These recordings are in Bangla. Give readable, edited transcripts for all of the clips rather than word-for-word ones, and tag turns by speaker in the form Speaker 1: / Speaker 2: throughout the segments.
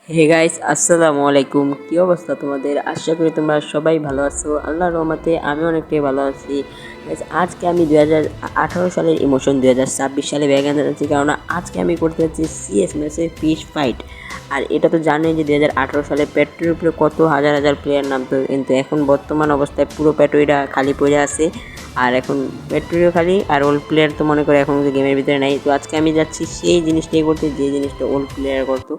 Speaker 1: হে গাইস, আসসালামু আলাইকুম। কি অবস্থা তোমাদের? আশা করি তোমরা সবাই ভালো আছো। আল্লাহর রহমতে আমি অনেকটাই ভালো আছি। গাইস, আজকে আমি 2018 সালের ইমোশন 2026 সালে ব্যাগান যাচ্ছি, কারণ আজকে আমি করতে যাচ্ছি সিএস ম্যাচে ফিশ ফাইট। আর এটা তো জানেন যে 2018 সালে পেট্রোর উপরে কত হাজার হাজার প্লেয়ার নামতো, কিন্তু এখন বর্তমান অবস্থায় পুরো পেট্রোটা খালি পড়ে আছে। আর এখন পেট্রোলিও খালি, আর ওল্ড প্লেয়ার তো মনে করে এখন গেমের ভিতরে নাই। তো আজকে আমি যাচ্ছি সেই জিনিসটাই করতে, যে জিনিসটা ওল্ড প্লেয়ার করতো।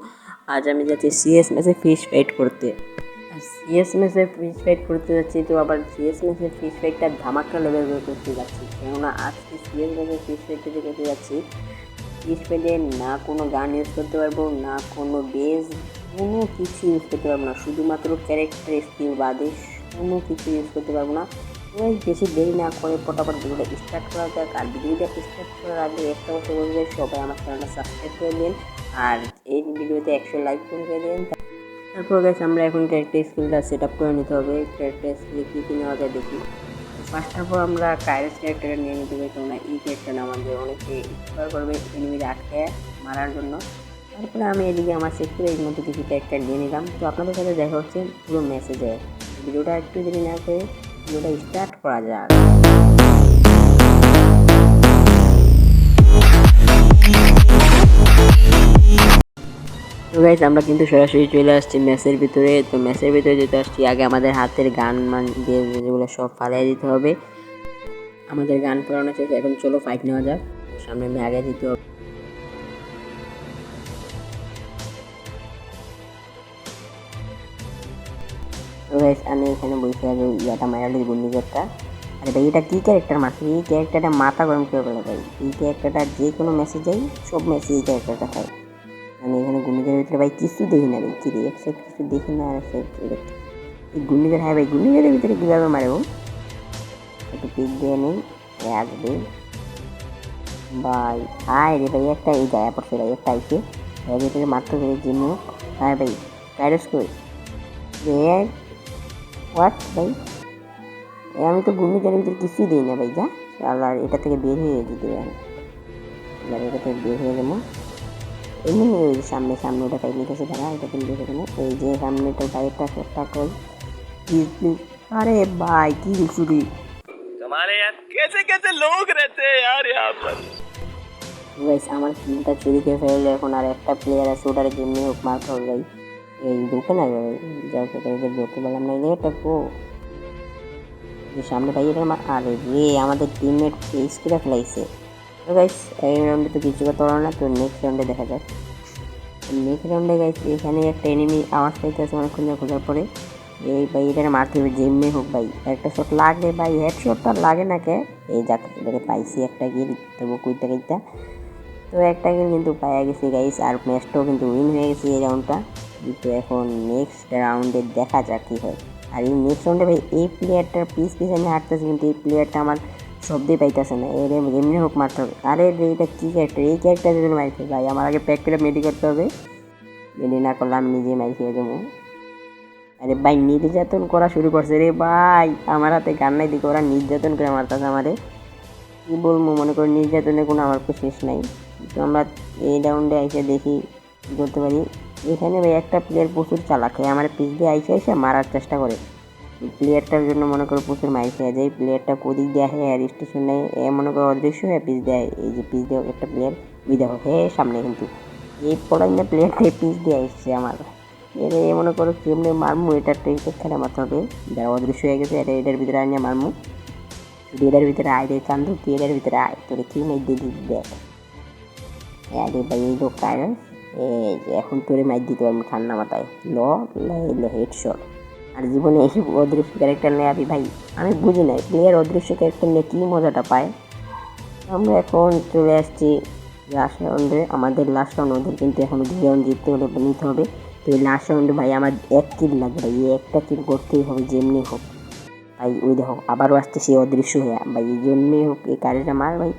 Speaker 1: আজ আমি যাচ্ছি সিএস ম্যাচে ফিশ ফাইট করতে। সিএস ম্যাচে ফিশ ফাইট করতে যাচ্ছি, তো আবার সিএস ম্যাচে ফিশ ফাইটটা ধামাকা লেভেল করতে যাচ্ছি, কেননা আজকে সিএস ম্যাচে ফিশ ফাইটটা যে করতে যাচ্ছি, ফিশ ফাইটে না কোনো গান ইউজ করতে পারবো, না কোনো বেস, কোনো কিছু ইউজ করতে পারবো না, শুধুমাত্র ক্যারেক্টার স্কিল বাদে কোনো কিছু ইউজ করতে পারবো না। ওই বেশি দেরি না করে ফটাফট ভিডিওটা স্টার্ট করা যাক। আর ভিডিওটা স্টার্ট করার আগে একটা কথা বলবে, সবাই আমার চ্যানেলটা সাবস্ক্রাইব করে দিন, আর এই ভিডিওতে 100 লাইক করে দিন। তারপর গেছে আমরা এখন ক্যারেক্টার স্কিলটা সেট আপ করে নিতে হবে। ক্যারেক্টার স্কিলে কী কী নেওয়া যায় দেখি। ফার্স্ট অফ অল আমরা কাইরাস ক্যারেক্টারটা নিয়ে নিতে পারি, কেননা এই ক্যারেক্টারটা আমাদের অনেকে ইন্সপায়ার করবে এনিমির আটকে মারার জন্য। তারপরে আমি এদিকে আমার সেক্টরের মতো কিছু ক্যারেক্টার নিয়ে নিলাম। তো আপনাদের সাথে দেখা হচ্ছে পুরো মেসেজে। ভিডিওটা একটু দেরি না করে ভিডিওটা স্টার্ট করা যাক। তো গাইস, আমরা কিন্তু সরাসরি চলে আসছি ম্যাচের ভিতরে। তো ম্যাচের ভিতরে যেতে আসছি, আগে আমাদের হাতের গান মান দিয়ে যেগুলো সব ফালাই দিতে হবে। আমাদের গান পড়ানো শেষ, এখন চলো ফাইট নেওয়া যাক। সামনে আমি আগে দিতে হবে। তো গাইস, আমি এখানে বসে আগে ইয়াটা মারালি ঘূর্ণিঝড়টা। আরে ভাই, এটা কী ক্যারেক্টার মারছে? এই ক্যারেক্টারটা মাথা গরম করে ফেলে ভাই। এই ক্যারেক্টারটা যে কোনো মেসেজেই সব মেসেজ এই ক্যারেক্টারটা হয়। আমি এখানে ঘূর্ণিঝড়ের ভিতরে ভাই কিছু দেখি না ভাই। কিরে এক সাইড কিছু দেখি না, আর এক সাইড এই ঘূর্ণিঝড়। হ্যাঁ ভাই, ঘূর্ণিঝড়ের ভিতরে কীভাবে মারে ও? একটু পিক দিয়ে নেই, আসবে ভাই। আয় রে ভাই, একটা এই গায়ে পড়ছে ভাই, একটা আইসে এর ভিতরে মারতে হবে জিম্মি। হ্যাঁ ভাই, কাইরস কই রে? হোয়াট ভাই, আমি তো ঘূর্ণিঝড়ের ভিতরে কিছুই দিই না ভাই। যা আল্লাহ, এটা থেকে বের হয়ে যেতে পারে। এটা থেকে বের হয়ে যাবো এমনি। ওই যে সামনে সামনে ওটা পাই নিতেছে, দাঁড়া, এটা কিন্তু দেখে দেবো। এই যে সামনেটা বাইরটা একটা কই, প্লিজ প্লিজ। আরে ভাই, কি চুরি!
Speaker 2: कमाल है यार, कैसे कैसे लोग रहते हैं यार यहाँ पर।
Speaker 1: গাইস, আমার কিলটা চুরি করে ফেললে, এখন আর একটা প্লেয়ার আছে, ওটার জন্য হোক মারতে হবে ভাই। এই ঢুকে না ভাই, যাও সেটা ঢুকে বললাম না, এটা কো যে সামনে ভাই, এটার আরে রে, আমাদের টিমমেট ফেস করে ফেলাইছে। তো গাইস, এই রাউন্ডে তো কিছু কথা বলো না, তো নেক্সট রাউন্ডে দেখা যাক। নেক্সট রাউন্ডে গাইস, এখানে একটা এনিমি আওয়াজ পাইতেছে অনেকক্ষণ খোঁজার পরে। এই ভাই, এটার মারতে হবে যেমনি হোক ভাই। একটা শট লাগে ভাই, হেড শটটা লাগে না কে? এই যাক, এটাকে পাইছি একটা গিল, তবু কুইতে কুইতা। তো একটা কিল কিন্তু পাওয়া গেছে গাইস, আর ম্যাচটাও কিন্তু উইন হয়ে গেছে এই রাউন্ডটা। কিন্তু এখন নেক্সট রাউন্ডে দেখা যাক কী হয়। আর এই নেক্সট রাউন্ডে ভাই, এই প্লেয়ারটার পিস পিস আমি হাঁটতেছি, কিন্তু এই প্লেয়ারটা আমার শব্দই পাইতেছে না। এর এমনি হোক মারতে হবে। আরে রে, এটা কী ক্যারেক্টার? এই ক্যারেক্টার যদি মারছে ভাই, আমার আগে প্যাক করে মেডি করতে হবে। মেডি না করলে আমি নিজে মারি খেয়ে যাবো। আরে ভাই, নির্যাতন করা শুরু করছে রে ভাই। আমার হাতে গান নাই দিকে ওরা নির্যাতন করে মারতেছে আমারে। কী বলবো, মনে করি নির্যাতনের কোনো আমার তো শেষ নাই। তো আমরা এই রাউন্ডে এসে দেখি কী করতে পারি। এখানে ভাই একটা প্লেয়ার প্রচুর চালাক, আমার পিছ দিয়ে আইসে এসে মারার চেষ্টা করে। প্লেয়ারটার জন্য মনে করো প্রচুর মাইর খেয়ে যায়। প্লেয়ারটা কোদিক দিয়ে আসে আর স্টেশনে এ মনে করো অদৃশ্য হয়ে পিছ দেয়। এই যে পিছ দিয়ে একটা প্লেয়ার ওই দেখো হে সামনে, কিন্তু এই পড়াই না প্লেয়ারটা পিছ দিয়ে আসছে আমার। এর মনে করো কেমনে মারমু, এটা ট্রেকের খেলা মারতে হবে। যারা অদৃশ্য হয়ে গেছে, এটা এটার ভিতরে আনিয়ে মারমু। এটার ভিতরে আয় রে চান্দু, তুই এটার ভিতরে আয়, তোরে কি মাই দিয়ে দিই দেখ। আরে ভাই, এই লোক কায়রস, এই যে এখন তোরে মাইর দিতে পারবো ঠান্ডা মাথায়। ল ল হেডশট। আর জীবনে এইসব অদৃশ্য ক্যারেক্টার নিয়ে আমি ভাই, আমি বুঝি না প্লেয়ার অদৃশ্য ক্যারেক্টার নিয়ে কী মজাটা পায়। আমরা এখন চলে আসছি লাস্ট রাউন্ডে। আমাদের লাস্ট রাউন্ড, ওদের কিন্তু এখন 2 রাউন্ড জিততে হলে নিতে হবে। তো এই লাস্ট রাউন্ডে ভাই আমার 1 কিল লাগবে ভাই, এই একটা কিল করতেই হবে যেমনি হোক ভাই। ওই দেখো আবারও আসছে সে অদৃশ্য হয়ে ভাই, এই জন্যই হোক এই কাজটা মার ভাই।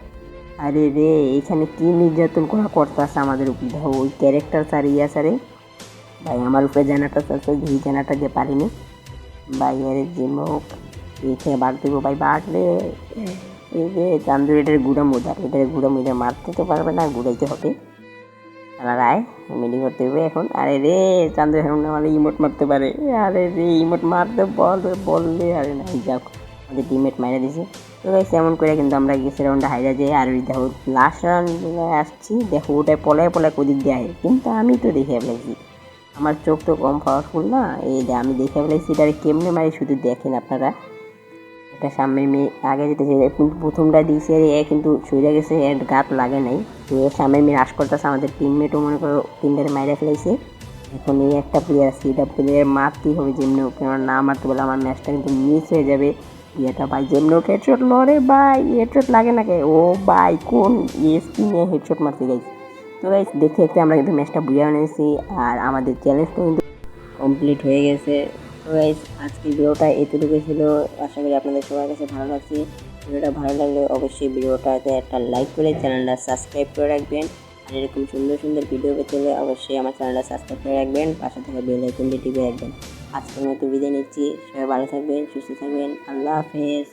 Speaker 1: আরে রে, এইখানে কি নির্যাতন করা করতেছে আমাদের উপর, দেখো ওই ক্যারেক্টার স্যার ইয়া স্যারে ভাই আমার উপরে জানাটা চাচ্ছে, এই জানাটা দিয়ে পারিনি ভাই। এর যে হোক এইখানে বাঘ দেবো ভাই, বাঘলে এই যে চান্দুর এটার গুঁড়া মুদার, এটার গুঁড়া মুদার মারতে তো পারবে না, ঘুরাইতে হবে। রায় মিনি করতে হবে এখন। আরে রে চান্দু এখন আমার ইমোট মারতে পারে। আরে রে ইমোট মারতে বললে আরে না যাক আমাদের টিমমেট মাইরে দিছে। তো গাইস এমন করে কিন্তু আমরা গেছি রাউন্ডে হাইরা যাই। আর ওই দেখো লাস্ট রাউন্ডে আসছি, দেখো ওটাই পলায় পলায় কোদিক দিয়ে আয়, কিন্তু আমি তো দেখে ফেলেছি, আমার চোখ তো কম পাওয়ারফুল না। এই যে আমি দেখে ফেলেছি এটারে কেমনে মারি শুধু দেখেন আপনারা। এটা সামনের মেয়ে আগে যেতেছে কিন্তু প্রথমটা দিয়েছে এ কিন্তু সরে গেছে, এর গাত লাগে নাই। তো এর সামনের মেয়ে রাশ করতেছে, আমাদের টিমমেটও মনে করো তিনটারে মাইরা ফেলাইছে। এখন এই একটা প্লেয়ার আছে, এটা প্লেয়ার মারতেই হবে যেমনি হোক, কেন না মারতে বলে আমার ম্যাচটা কিন্তু মিস হয়ে যাবে। এটা ভাই যেমনি হোক হেডশট লড়ে ভাই, হেডশট লাগে না কে ও ভাই কোন স্কিনে হেডশট মারতে গাইছে। তো গাইস দেখতে দেখতে আমরা কিন্তু ম্যাচটা বুঝে নিয়েছি আর আমাদের চ্যালেঞ্জটাও কিন্তু কমপ্লিট হয়ে গেছে। তো গাইস আজকের ভিডিওটা এতটুকু ছিল, আশা করি আপনাদের সবার কাছে ভালো লাগছে। ভিডিওটা ভালো লাগলে অবশ্যই ভিডিওটাতে একটা লাইক করে চ্যানেলটা সাবস্ক্রাইব করে রাখবেন। আর এরকম সুন্দর সুন্দর ভিডিও পেতে হলে অবশ্যই আমার চ্যানেলটা সাবস্ক্রাইব করে রাখবেন, পাশে থাকা বেল আইকনটি টিপে রাখবেন। আজকের মতো বিদায় নিচ্ছি, সবাই ভালো থাকবেন, সুস্থ থাকবেন, আল্লাহ হাফেজ।